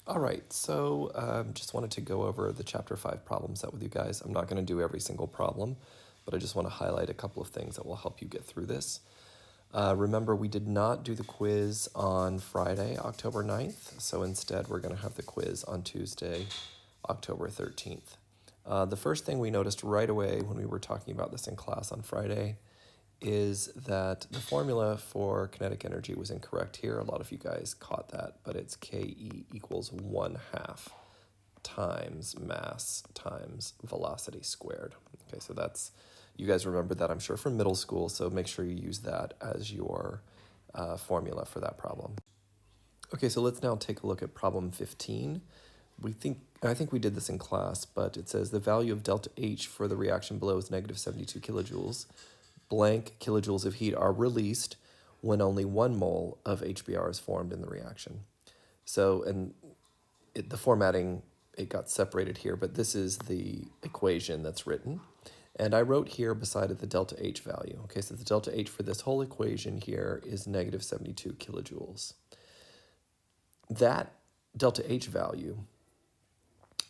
All right, so just wanted to go over the Chapter 5 problem set with you guys. I'm not going to do every single problem, but I just want to highlight a couple of things that will help you get through this. Remember, we did not do the quiz on Friday, October 9th, so instead we're going to have the quiz on Tuesday, October 13th. The first thing we noticed right away when we were talking about this in class on Friday is that the formula for kinetic energy was incorrect here. A lot of you guys caught that, but it's KE equals 1/2 times mass times velocity squared. Okay, so that's, you guys remember that, I'm sure, from middle school, so make sure you use that as your formula for that problem. Okay, so let's now take a look at problem 15. I think we did this in class, but it says the value of delta H for the reaction below is negative 72 kilojoules. Blank kilojoules of heat are released when only 1 mole of HBr is formed in the reaction. So, and the formatting, it got separated here, but this is the equation that's written. And I wrote here beside it the delta H value. Okay, so the delta H for this whole equation here is negative 72 kilojoules. That delta H value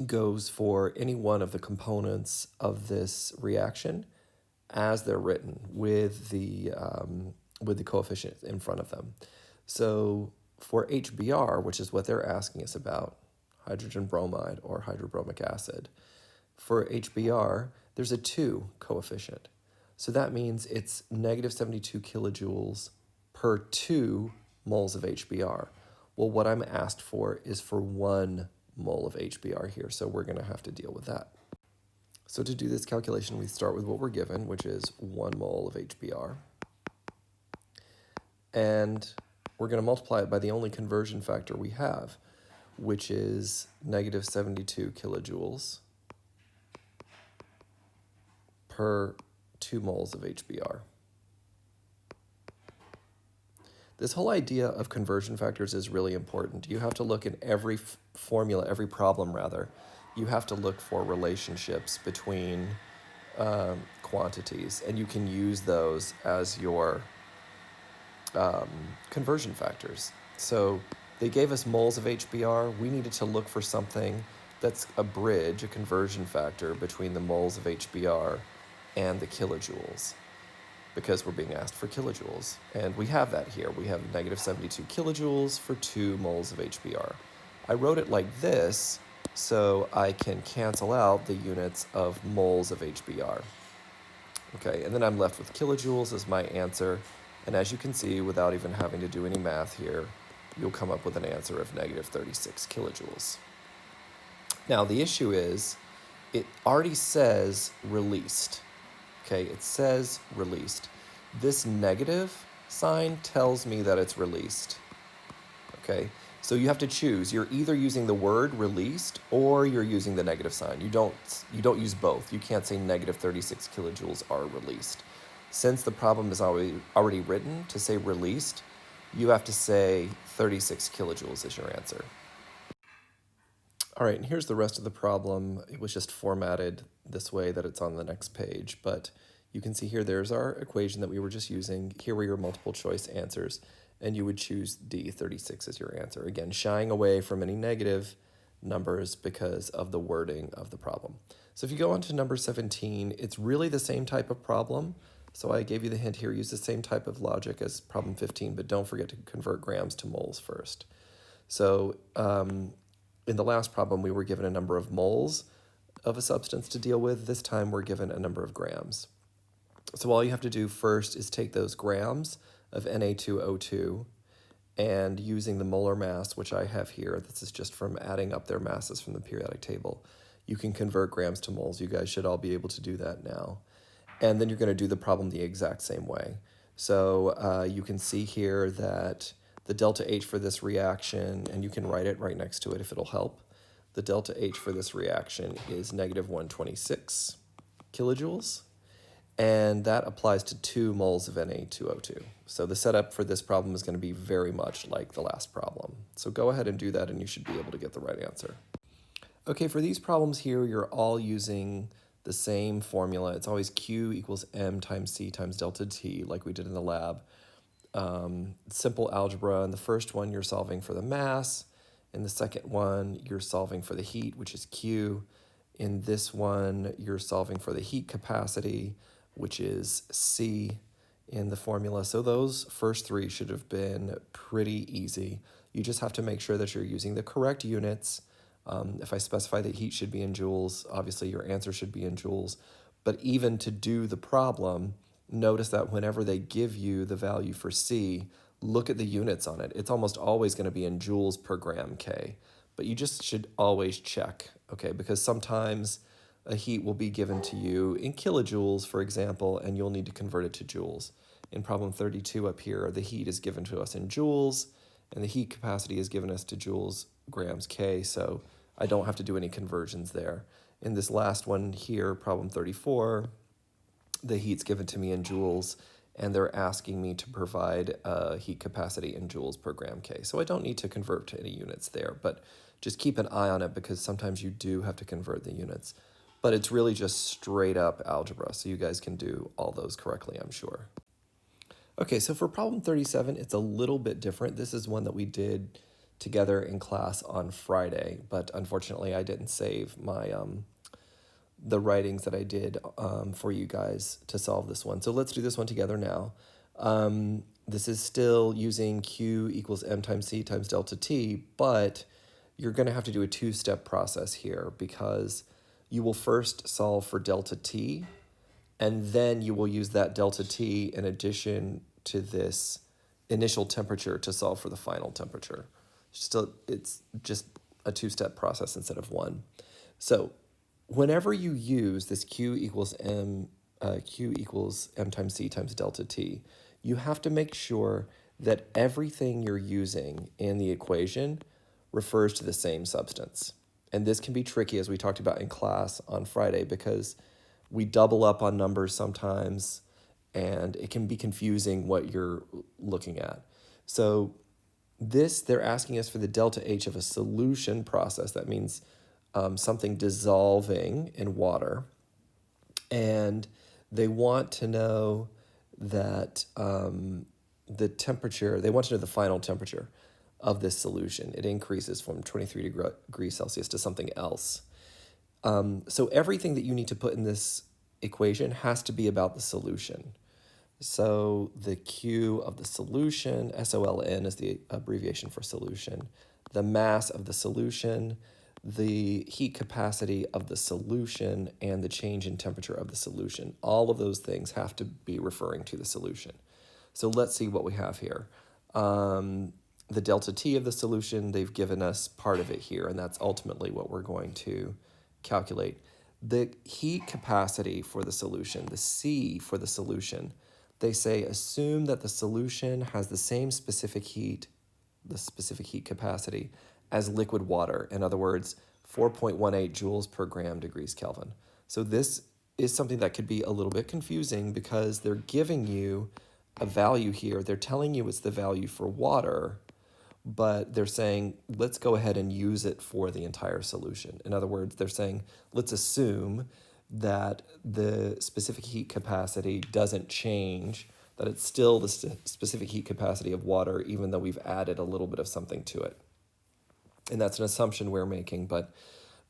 goes for any one of the components of this reaction as they're written with the coefficient in front of them. So for HBr, which is what they're asking us about, hydrogen bromide or hydrobromic acid, for HBr, there's a 2 coefficient. So that means it's negative 72 kilojoules per 2 moles of HBr. Well, what I'm asked for is for 1 mole of HBr here, so we're going to have to deal with that. So to do this calculation, we start with what we're given, which is 1 mole of HBr. And we're going to multiply it by the only conversion factor we have, which is negative 72 kilojoules per 2 moles of HBr. This whole idea of conversion factors is really important. You have to look in every formula, every problem rather, you have to look for relationships between quantities, and you can use those as your conversion factors. So they gave us moles of HBr. We needed to look for something that's a bridge, a conversion factor between the moles of HBr and the kilojoules, because we're being asked for kilojoules. And we have that here. We have negative 72 kilojoules for 2 moles of HBr. I wrote it like this so I can cancel out the units of moles of HBr. Okay, and then I'm left with kilojoules as my answer. And as you can see, without even having to do any math here, you'll come up with an answer of negative 36 kilojoules. Now, the issue is, it already says released. Okay, it says released. This negative sign tells me that it's released. Okay, so you have to choose. You're either using the word released or you're using the negative sign. You don't use both. You can't say negative 36 kilojoules are released. Since the problem is already written to say released, you have to say 36 kilojoules is your answer. All right, and here's the rest of the problem. It was just formatted this way that it's on the next page, but you can see here there's our equation that we were just using. Here were your multiple choice answers, and you would choose D, 36 as your answer. Again, shying away from any negative numbers because of the wording of the problem. So if you go on to number 17, it's really the same type of problem. So I gave you the hint here, use the same type of logic as problem 15, but don't forget to convert grams to moles first. So in the last problem, we were given a number of moles of a substance to deal with. This time we're given a number of grams. So all you have to do first is take those grams of Na2O2 and using the molar mass, which I have here, this is just from adding up their masses from the periodic table, you can convert grams to moles. You guys should all be able to do that now. And then you're going to do the problem the exact same way. So you can see here that the delta H for this reaction, and you can write it right next to it if it'll help. The delta H for this reaction is negative 126 kilojoules, and that applies to 2 moles of Na2O2. So the setup for this problem is going to be very much like the last problem. So go ahead and do that, and you should be able to get the right answer. Okay, for these problems here, you're all using the same formula. It's always Q equals M times C times delta T, like we did in the lab. Simple algebra. In the first one, you're solving for the mass. In the second one, you're solving for the heat, which is Q. In this one, you're solving for the heat capacity, which is C in the formula. So those first three should have been pretty easy. You just have to make sure that you're using the correct units. If I specify that heat should be in joules, obviously your answer should be in joules. But even to do the problem, notice that whenever they give you the value for C, look at the units on it. It's almost always going to be in joules per gram K. But you just should always check, okay? Because sometimes a heat will be given to you in kilojoules, for example, and you'll need to convert it to joules. In problem 32 up here, the heat is given to us in joules, and the heat capacity is given us to joules grams K, so I don't have to do any conversions there. In this last one here, problem 34, the heat's given to me in joules, and they're asking me to provide a heat capacity in joules per gram K. So I don't need to convert to any units there, but just keep an eye on it because sometimes you do have to convert the units. But it's really just straight up algebra, so you guys can do all those correctly, I'm sure. Okay, so for problem 37, it's a little bit different. This is one that we did together in class on Friday, but unfortunately I didn't save my the writings that I did for you guys to solve this one. So let's do this one together now. This is still using Q equals M times C times delta T, but you're going to have to do a two-step process here because you will first solve for delta T, and then you will use that delta T in addition to this initial temperature to solve for the final temperature. Still, it's just a two-step process instead of one. So whenever you use this Q equals M times C times delta T, you have to make sure that everything you're using in the equation refers to the same substance. And this can be tricky, as we talked about in class on Friday, because we double up on numbers sometimes, and it can be confusing what you're looking at. So they're asking us for the delta H of a solution process. That means something dissolving in water. And they want to know that the temperature, they want to know the final temperature of this solution. It increases from 23 degrees Celsius to something else. So everything that you need to put in this equation has to be about the solution. So the Q of the solution, SOLN is the abbreviation for solution, the mass of the solution, the heat capacity of the solution, and the change in temperature of the solution. All of those things have to be referring to the solution. So let's see what we have here. The delta T of the solution, they've given us part of it here, and that's ultimately what we're going to calculate. The heat capacity for the solution, the C for the solution, they say assume that the solution has the same specific heat, the specific heat capacity, as liquid water. In other words, 4.18 joules per gram degrees Kelvin. So this is something that could be a little bit confusing because they're giving you a value here. They're telling you it's the value for water, but they're saying, let's go ahead and use it for the entire solution. In other words, they're saying, let's assume that the specific heat capacity doesn't change, that it's still the specific heat capacity of water, even though we've added a little bit of something to it. And that's an assumption we're making, but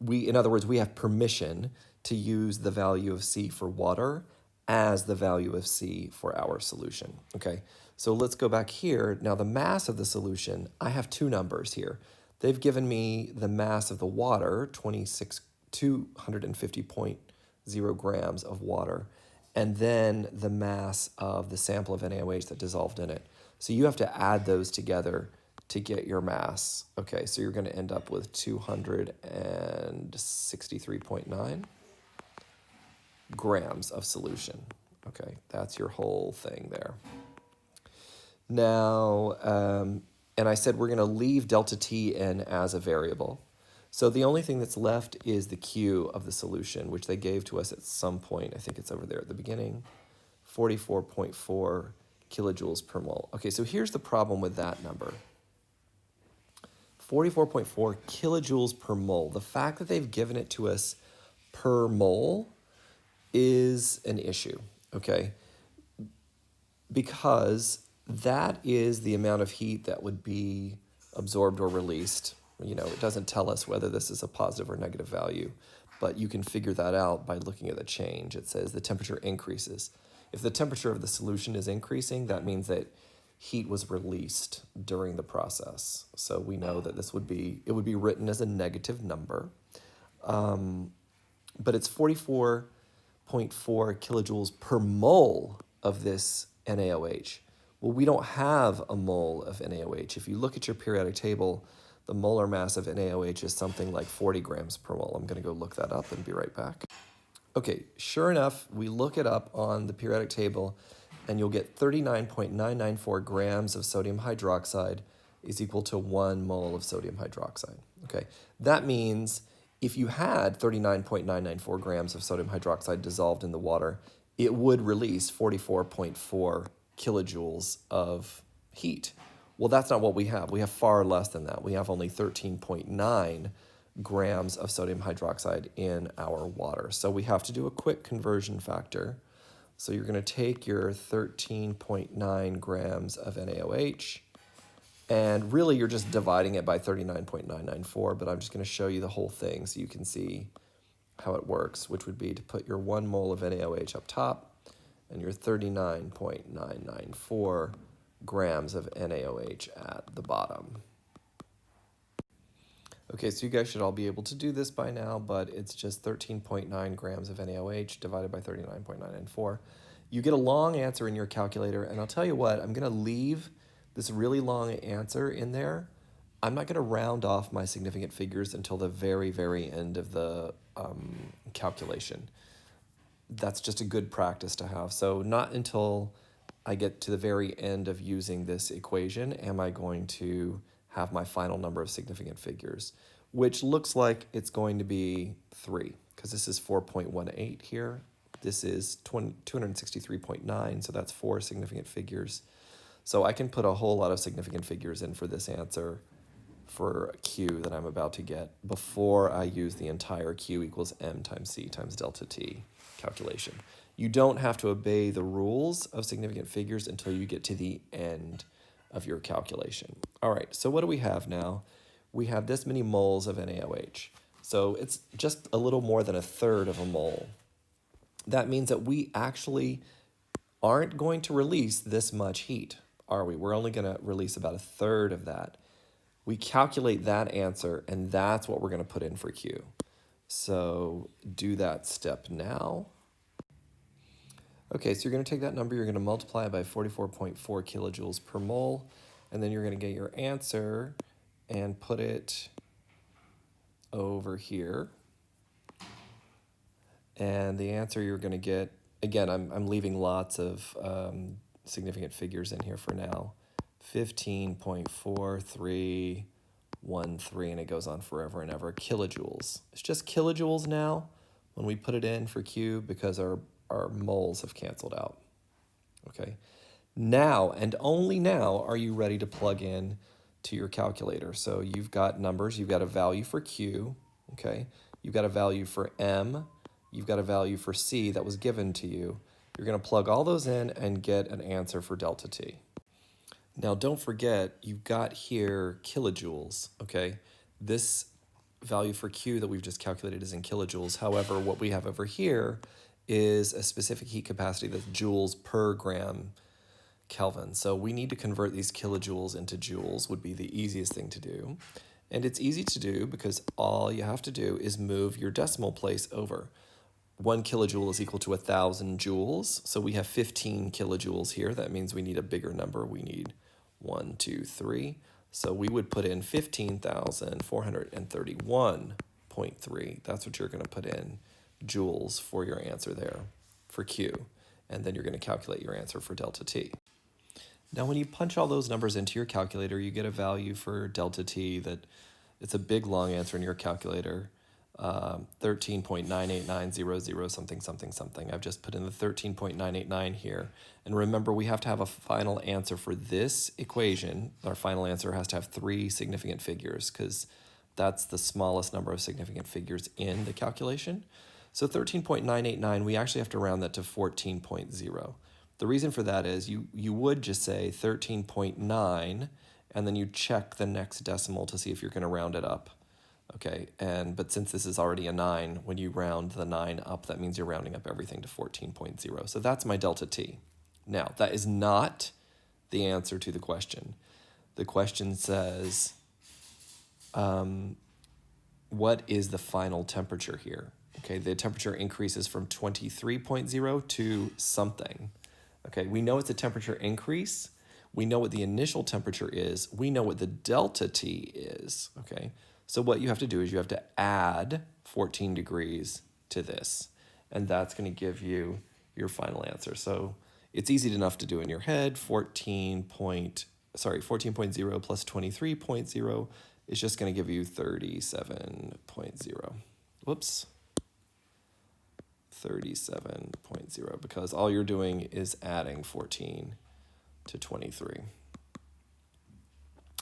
in other words, we have permission to use the value of C for water as the value of C for our solution, okay? So let's go back here. Now the mass of the solution, I have two numbers here. They've given me the mass of the water, 250.0 grams of water, and then the mass of the sample of NaOH that dissolved in it. So you have to add those together to get your mass. Okay, so you're going to end up with 263.9 grams of solution. Okay, that's your whole thing there. Now, and I said we're going to leave delta T in as a variable. So the only thing that's left is the Q of the solution, which they gave to us at some point. I think it's over there at the beginning, 44.4 kilojoules per mole. Okay, so here's the problem with that number. 44.4 kilojoules per mole. The fact that they've given it to us per mole is an issue, okay? Because that is the amount of heat that would be absorbed or released it doesn't tell us whether this is a positive or negative value, but you can figure that out by looking at the change. It says the temperature increases. If the temperature of the solution is increasing, that means that heat was released during the process. So we know that it would be written as a negative number, but it's 44.4 kilojoules per mole of this NaOH. Well, we don't have a mole of NaOH. If you look at your periodic table, the molar mass of NaOH is something like 40 grams per mole. I'm going to go look that up and be right back. Okay, sure enough, we look it up on the periodic table, and you'll get 39.994 grams of sodium hydroxide is equal to 1 mole of sodium hydroxide. Okay, that means if you had 39.994 grams of sodium hydroxide dissolved in the water, it would release 44.4 kilojoules of heat. Well, that's not what we have. We have far less than that. We have only 13.9 grams of sodium hydroxide in our water. So we have to do a quick conversion factor. So you're going to take your 13.9 grams of NaOH, and really you're just dividing it by 39.994, but I'm just going to show you the whole thing so you can see how it works, which would be to put your 1 mole of NaOH up top and your 39.994 grams of NaOH at the bottom. Okay, so you guys should all be able to do this by now, but it's just 13.9 grams of NaOH divided by 39.994. You get a long answer in your calculator, and I'll tell you what, I'm going to leave this really long answer in there. I'm not going to round off my significant figures until the very, very end of the calculation. That's just a good practice to have. So not until I get to the very end of using this equation am I going to have my final number of significant figures, which looks like it's going to be 3, because this is 4.18 here. This is 263.9, so that's 4 significant figures. So I can put a whole lot of significant figures in for this answer for Q that I'm about to get before I use the entire Q equals M times C times delta T calculation. You don't have to obey the rules of significant figures until you get to the end of your calculation. All right, so what do we have now? We have this many moles of NaOH. So it's just a little more than a third of a mole. That means that we actually aren't going to release this much heat, are we? We're only going to release about a third of that. We calculate that answer, and that's what we're going to put in for Q. So do that step now. Okay, so you're going to take that number, you're going to multiply it by 44.4 kilojoules per mole, and then you're going to get your answer and put it over here. And the answer you're going to get, again, I'm leaving lots of significant figures in here for now. 15.4313, and it goes on forever and ever, kilojoules. It's just kilojoules now when we put it in for Q because our moles have canceled out. Okay. Now, and only now, are you ready to plug in to your calculator. So you've got numbers, you've got a value for Q, okay? You've got a value for M, you've got a value for C that was given to you. You're going to plug all those in and get an answer for delta T. Now, don't forget, you've got here kilojoules, okay? This value for Q that we've just calculated is in kilojoules. However, what we have over here is a specific heat capacity that's joules per gram Kelvin. So we need to convert these kilojoules into joules would be the easiest thing to do. And it's easy to do because all you have to do is move your decimal place over. 1 kilojoule is equal to 1,000 joules. So we have 15 kilojoules here. That means we need a bigger number. We need 1, 2, 3. So we would put in 15,431.3. That's what you're going to put in joules for your answer there for Q. And then you're going to calculate your answer for delta T. Now, when you punch all those numbers into your calculator, you get a value for delta T that it's a big long answer in your calculator, 13.98900 something something something. I've just put in the 13.989 here. And remember, we have to have a final answer for this equation. Our final answer has to have 3 significant figures because that's the smallest number of significant figures in the calculation. So 13.989, we actually have to round that to 14.0. The reason for that is you would just say 13.9, and then you check the next decimal to see if you're going to round it up. Okay, but since this is already a 9, when you round the 9 up, that means you're rounding up everything to 14.0. So that's my delta t. Now, that is not the answer to the question. The question says, what is the final temperature here? Okay, the temperature increases from 23.0 to something. Okay, we know it's a temperature increase. We know what the initial temperature is. We know what the delta T is, okay? So what you have to do is you have to add 14 degrees to this, and that's going to give you your final answer. So it's easy enough to do in your head. 14.0 plus 23.0 is just going to give you 37.0. Whoops. 37.0, because all you're doing is adding 14 to 23.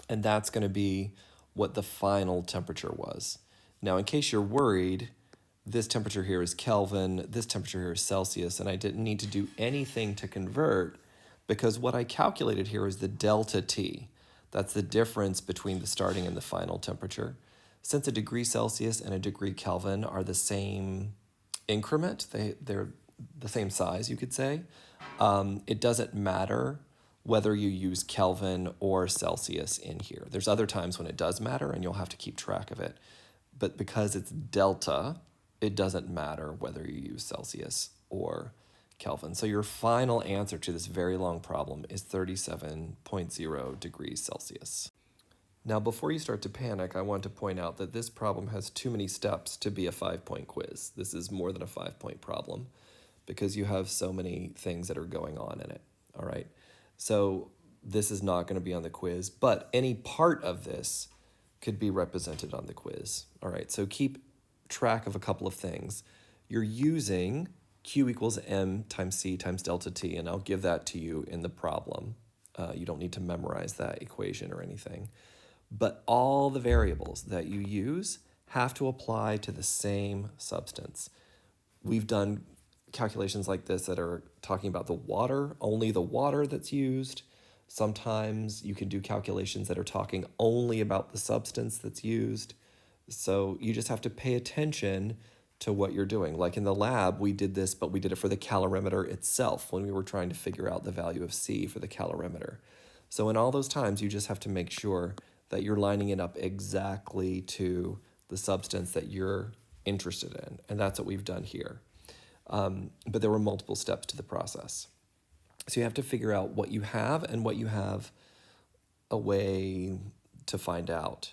And that's going to be what the final temperature was. Now, in case you're worried, this temperature here is Kelvin, this temperature here is Celsius, and I didn't need to do anything to convert because what I calculated here is the delta T. That's the difference between the starting and the final temperature. Since a degree Celsius and a degree Kelvin are the same increment, they're the same size, you could say, it doesn't matter whether you use Kelvin or Celsius in here. There's other times when it does matter and you'll have to keep track of it. But because it's delta, it doesn't matter whether you use Celsius or Kelvin. So your final answer to this very long problem is 37.0 degrees Celsius. Now, before you start to panic, I want to point out that this problem has too many steps to be a 5-point quiz. This is more than a 5-point problem because you have so many things that are going on in it, all right? So this is not going to be on the quiz, but any part of this could be represented on the quiz, all right? So keep track of a couple of things. You're using Q equals M times C times delta T, and I'll give that to you in the problem. You don't need to memorize that equation or anything. But all the variables that you use have to apply to the same substance. We've done calculations like this that are talking about the water, only the water that's used. Sometimes you can do calculations that are talking only about the substance that's used. So you just have to pay attention to what you're doing. Like in the lab, we did this, but we did it for the calorimeter itself when we were trying to figure out the value of C for the calorimeter. So in all those times, you just have to make sure that you're lining it up exactly to the substance that you're interested in. And that's what we've done here. But there were multiple steps to the process. So you have to figure out what you have and what you have a way to find out.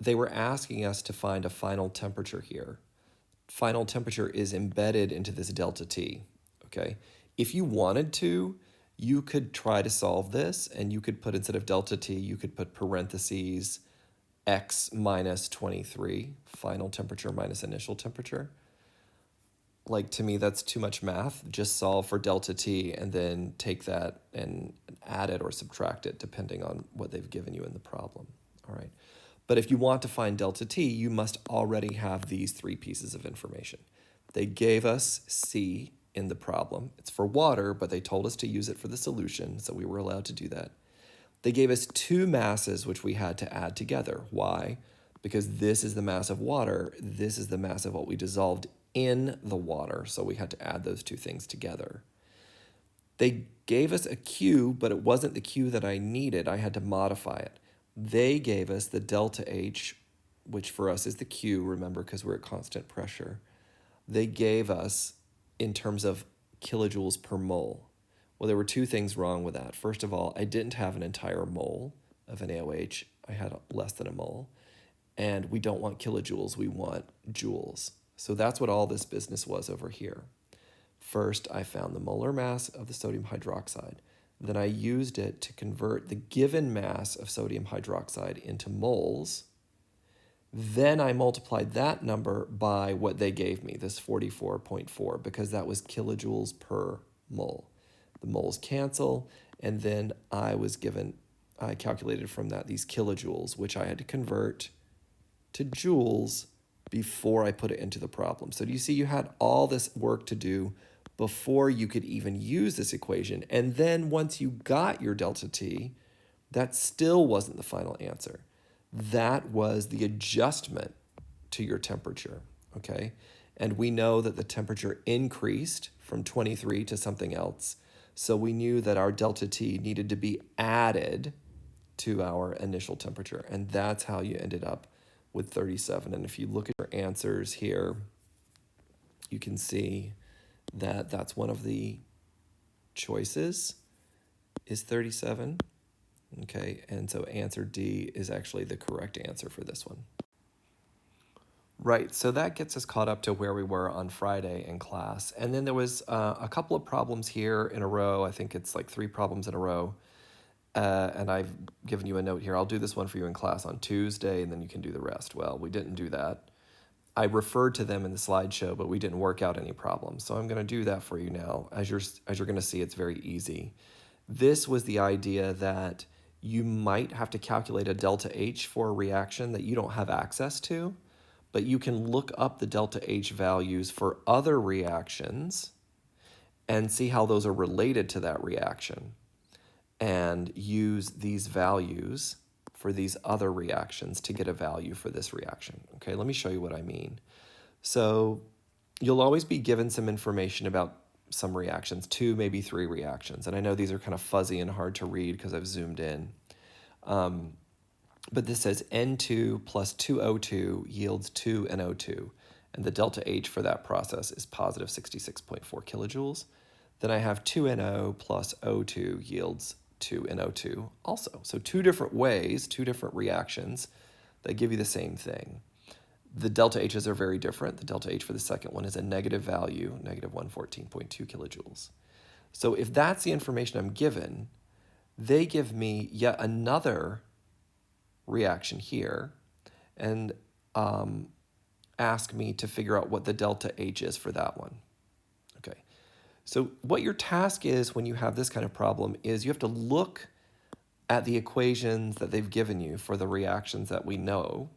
They were asking us to find a final temperature here. Final temperature is embedded into this delta T, okay? If you wanted to, you could try to solve this and you could put, instead of delta T, you could put parentheses X minus 23, final temperature minus initial temperature. Like, to me, that's too much math. Just solve for delta T and then take that and add it or subtract it depending on what they've given you in the problem, all right? But if you want to find delta T, you must already have these 3 pieces of information. They gave us C in the problem. It's for water, but they told us to use it for the solution, so we were allowed to do that. They gave us 2 masses, which we had to add together. Why? Because this is the mass of water. This is the mass of what we dissolved in the water, so we had to add those 2 things together. They gave us a Q, but it wasn't the Q that I needed. I had to modify it. They gave us the delta H, which for us is the Q, remember, because we're at constant pressure. They gave us in terms of kilojoules per mole. Well, there were 2 things wrong with that. First of all, I didn't have an entire mole of an AOH. I had less than a mole. And we don't want kilojoules, we want joules. So that's what all this business was over here. First, I found the molar mass of the sodium hydroxide. Then I used it to convert the given mass of sodium hydroxide into moles. Then I multiplied that number by what they gave me, this 44.4, because that was kilojoules per mole. The moles cancel, and then I calculated from that these kilojoules, which I had to convert to joules before I put it into the problem. So do you see you had all this work to do before you could even use this equation? And then once you got your delta T, That still wasn't the final answer. That was the adjustment to your temperature, okay? And we know that the temperature increased from 23 to something else. So we knew that our delta T needed to be added to our initial temperature. And that's how you ended up with 37. And if you look at your answers here, you can see that that's one of the choices is 37. Okay, and so answer D is actually the correct answer for this one. Right, so that gets us caught up to where we were on Friday in class. And then there was a couple of problems here in a row. I think it's like 3 problems in a row. And I've given you a note here. I'll do this one for you in class on Tuesday, and then you can do the rest. Well, we didn't do that. I referred to them in the slideshow, but we didn't work out any problems. So I'm going to do that for you now. As you're going to see, it's very easy. This was the idea that you might have to calculate a delta H for a reaction that you don't have access to, but you can look up the delta H values for other reactions and see how those are related to that reaction and use these values for these other reactions to get a value for this reaction. Okay, let me show you what I mean. So you'll always be given some information about some reactions, 2, maybe 3 reactions. And I know these are kind of fuzzy and hard to read because I've zoomed in. But this says N2 plus 2O2 yields 2NO2. And the delta H for that process is positive 66.4 kilojoules. Then I have 2NO plus O2 yields 2NO2 also. So 2 different ways, 2 different reactions that give you the same thing. The delta H's are very different. The delta H for the second one is a negative value, negative 114.2 kilojoules. So if that's the information I'm given, they give me yet another reaction here and ask me to figure out what the delta H is for that one. Okay, so what your task is when you have this kind of problem is you have to look at the equations that they've given you for the reactions that we know,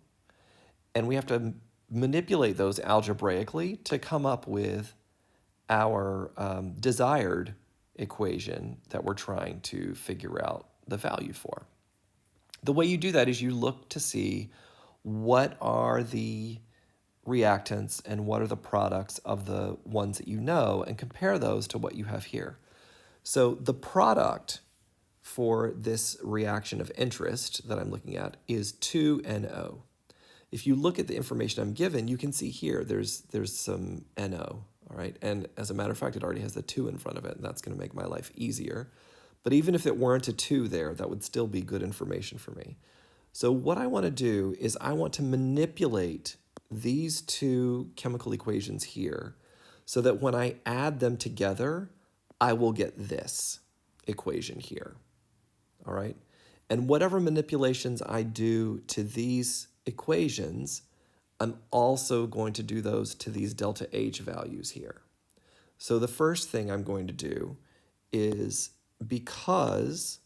and we have to manipulate those algebraically to come up with our desired equation that we're trying to figure out the value for. The way you do that is you look to see what are the reactants and what are the products of the ones that you know and compare those to what you have here. So the product for this reaction of interest that I'm looking at is 2NO. If you look at the information I'm given, you can see here there's some NO, all right? And as a matter of fact, it already has the 2 in front of it, and that's going to make my life easier. But even if it weren't a 2 there, that would still be good information for me. So what I want to do is I want to manipulate these 2 chemical equations here so that when I add them together, I will get this equation here, all right? And whatever manipulations I do to these equations, I'm also going to do those to these delta H values here. So the first thing I'm going to do is, because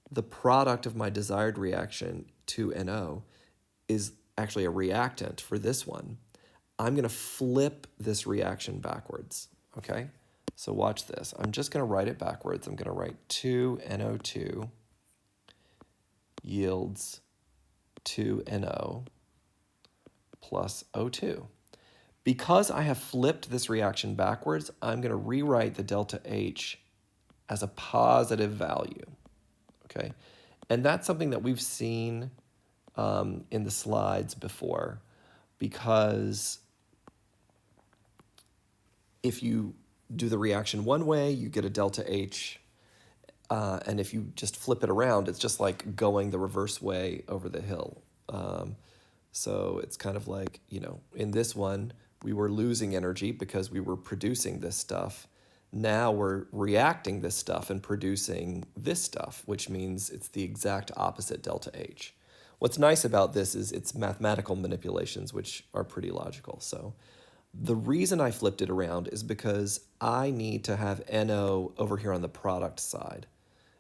the product of my desired reaction, 2NO, is actually a reactant for this one, I'm going to flip this reaction backwards, okay? So watch this. I'm just going to write it backwards. I'm going to write 2NO2 yields 2NO plus O2. Because I have flipped this reaction backwards, I'm going to rewrite the delta H as a positive value, okay? And that's something that we've seen in the slides before, because if you do the reaction one way, you get a delta H, and if you just flip it around, it's just like going the reverse way over the hill. So it's kind of like, you know, in this one, we were losing energy because we were producing this stuff. Now we're reacting this stuff and producing this stuff, which means it's the exact opposite delta H. What's nice about this is it's mathematical manipulations, which are pretty logical. So the reason I flipped it around is because I need to have NO over here on the product side.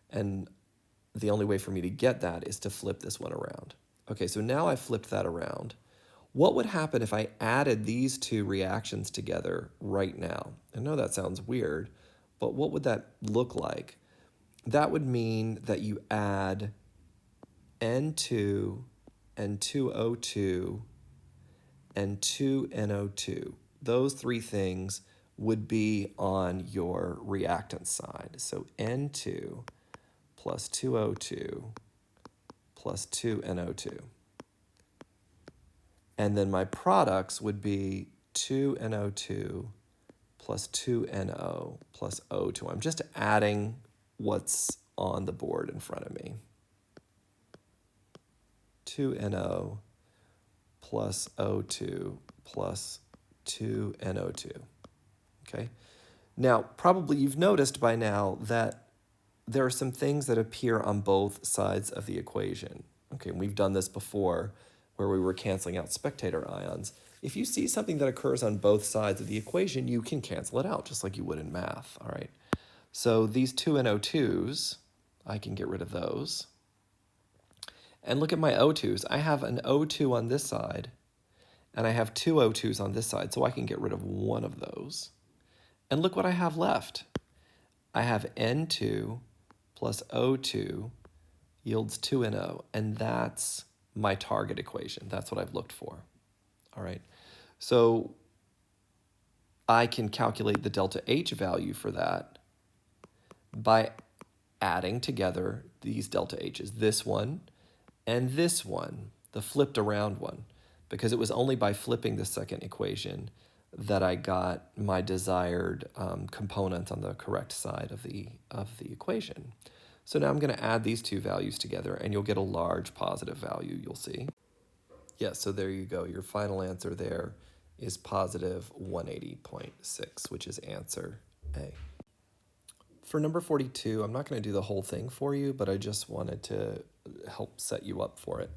And the only way for me to get that is to flip this one around. Okay, so now I flipped that around. What would happen if I added these 2 reactions together right now? I know that sounds weird, but what would that look like? That would mean that you add N2 and 2O2 and 2NO2. Those three things would be on your reactant side. So N2 plus 2O2 plus 2NO2. And then my products would be 2NO2 plus 2NO plus O2. I'm just adding what's on the board in front of me. 2NO plus O2 plus 2NO2. Okay. Now, probably you've noticed by now that there are some things that appear on both sides of the equation. Okay, and we've done this before where we were canceling out spectator ions. If you see something that occurs on both sides of the equation, you can cancel it out just like you would in math, all right? So these 2NO2s, I can get rid of those. And look at my O2s. I have an O2 on this side, and I have two O2s on this side, so I can get rid of one of those. And look what I have left. I have N2 plus O2 yields 2NO, and that's my target equation. That's what I've looked for, all right? So I can calculate the delta H value for that by adding together these delta H's, this one and this one, the flipped around one, because it was only by flipping the second equation that I got my desired component on the correct side of the equation. So now I'm going to add these two values together, and you'll get a large positive value, you'll see. Yeah, so there you go. Your final answer there is positive 180.6, which is answer A. For number 42, I'm not going to do the whole thing for you, but I just wanted to help set you up for it.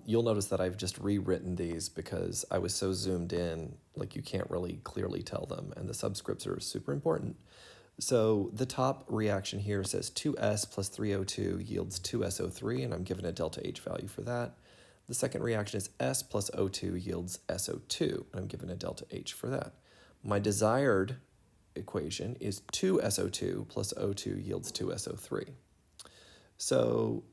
You'll notice that I've just rewritten these because I was so zoomed in, like you can't really clearly tell them, and the subscripts are super important. So the top reaction here says 2S plus 3O2 yields 2SO3, and I'm given a delta H value for that. The second reaction is S plus O2 yields SO2, and I'm given a delta H for that. My desired equation is 2SO2 plus O2 yields 2SO3. So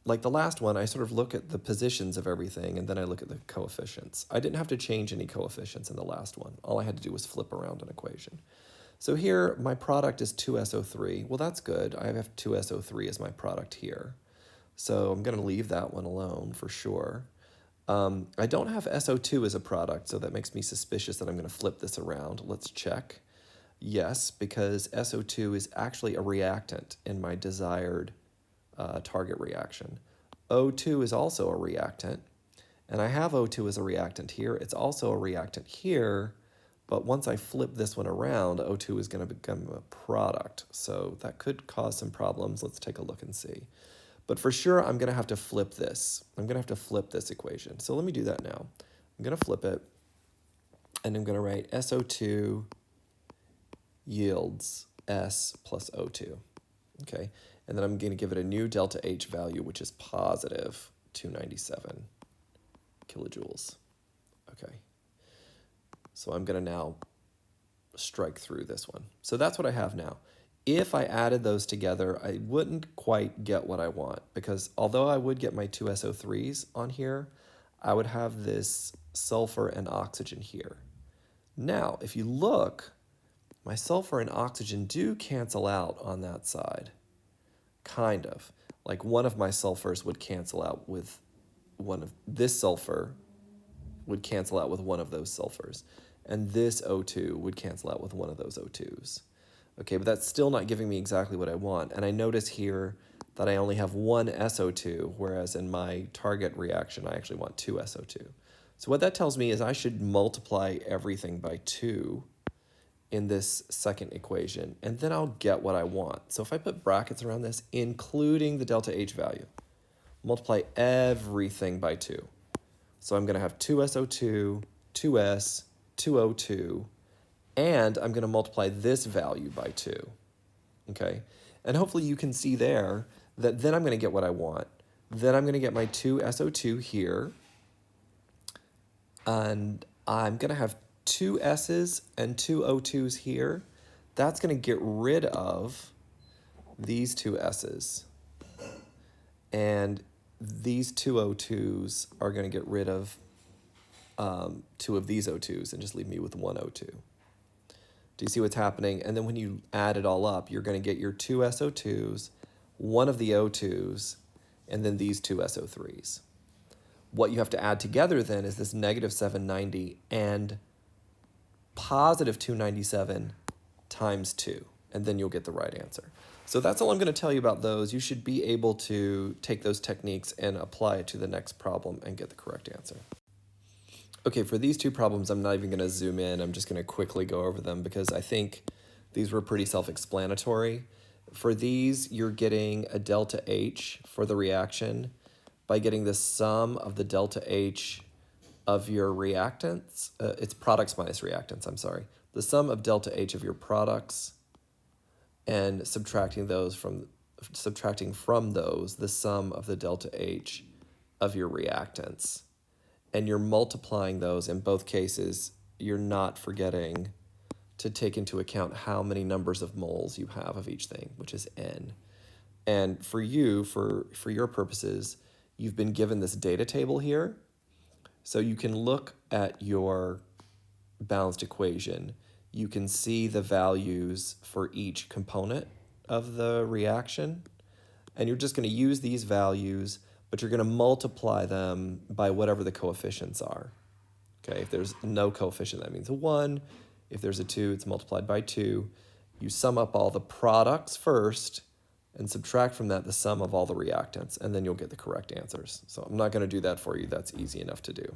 like the last one, I sort of look at the positions of everything, and then I look at the coefficients. I didn't have to change any coefficients in the last one. All I had to do was flip around an equation. So here, my product is 2SO3. Well, that's good. I have 2SO3 as my product here. So I'm going to leave that one alone for sure. I don't have SO2 as a product, so that makes me suspicious that I'm going to flip this around. Let's check. Yes, because SO2 is actually a reactant in my desired target reaction. O2 is also a reactant, and I have O2 as a reactant here. It's also a reactant here, but once I flip this one around, O2 is going to become a product. So that could cause some problems. Let's take a look and see. But for sure, I'm going to have to flip this. I'm going to have to flip this equation. So let me do that now. I'm going to flip it, and I'm going to write SO2 yields S plus O2. Okay, and then I'm going to give it a new delta H value, which is positive 297 kilojoules. Okay, so I'm going to now strike through this one. So that's what I have now. If I added those together, I wouldn't quite get what I want, because although I would get my two SO3s on here, I would have this sulfur and oxygen here. Now, if you look, my sulfur and oxygen do cancel out on that side. Kind of. Like one of my sulfurs would cancel out with one of this sulfur would cancel out with one of those sulfurs. And this O2 would cancel out with one of those O2s. Okay, but that's still not giving me exactly what I want. And I notice here that I only have one SO2, whereas in my target reaction, I actually want two SO2. So what that tells me is I should multiply everything by 2 in this second equation, and then I'll get what I want. So if I put brackets around this, including the delta H value, multiply everything by 2. So I'm going to have 2SO2, 2S, 2O2, and I'm going to multiply this value by 2. Okay? And hopefully you can see there that then I'm going to get what I want. Then I'm going to get my 2SO2 here, and I'm going to have 2 S's and 2 O2s here. That's going to get rid of these 2 S's. And these two O2s are going to get rid of two of these O2s and just leave me with one O2. Do you see what's happening? And then when you add it all up, you're going to get your two SO2s, one of the O2s, and then these two SO3s. What you have to add together then is this negative 790 and positive 297 times 2, and then you'll get the right answer. So that's all I'm going to tell you about those. You should be able to take those techniques and apply it to the next problem and get the correct answer. Okay, for these two problems, I'm not even going to zoom in. I'm just going to quickly go over them because I think these were pretty self-explanatory. For these, you're getting a delta H for the reaction by getting the sum of the delta H of your reactants. It's products minus reactants, I'm sorry. The sum of delta H of your products and subtracting from those the sum of the delta H of your reactants. And you're multiplying those. In both cases, you're not forgetting to take into account how many numbers of moles you have of each thing, which is N. And for you, for your purposes, you've been given this data table here. So you can look at your balanced equation. You can see the values for each component of the reaction. And you're just going to use these values, but you're going to multiply them by whatever the coefficients are. Okay, if there's no coefficient, that means a 1. If there's a 2, it's multiplied by 2. You sum up all the products first and subtract from that the sum of all the reactants, and then you'll get the correct answers. So I'm not going to do that for you. That's easy enough to do.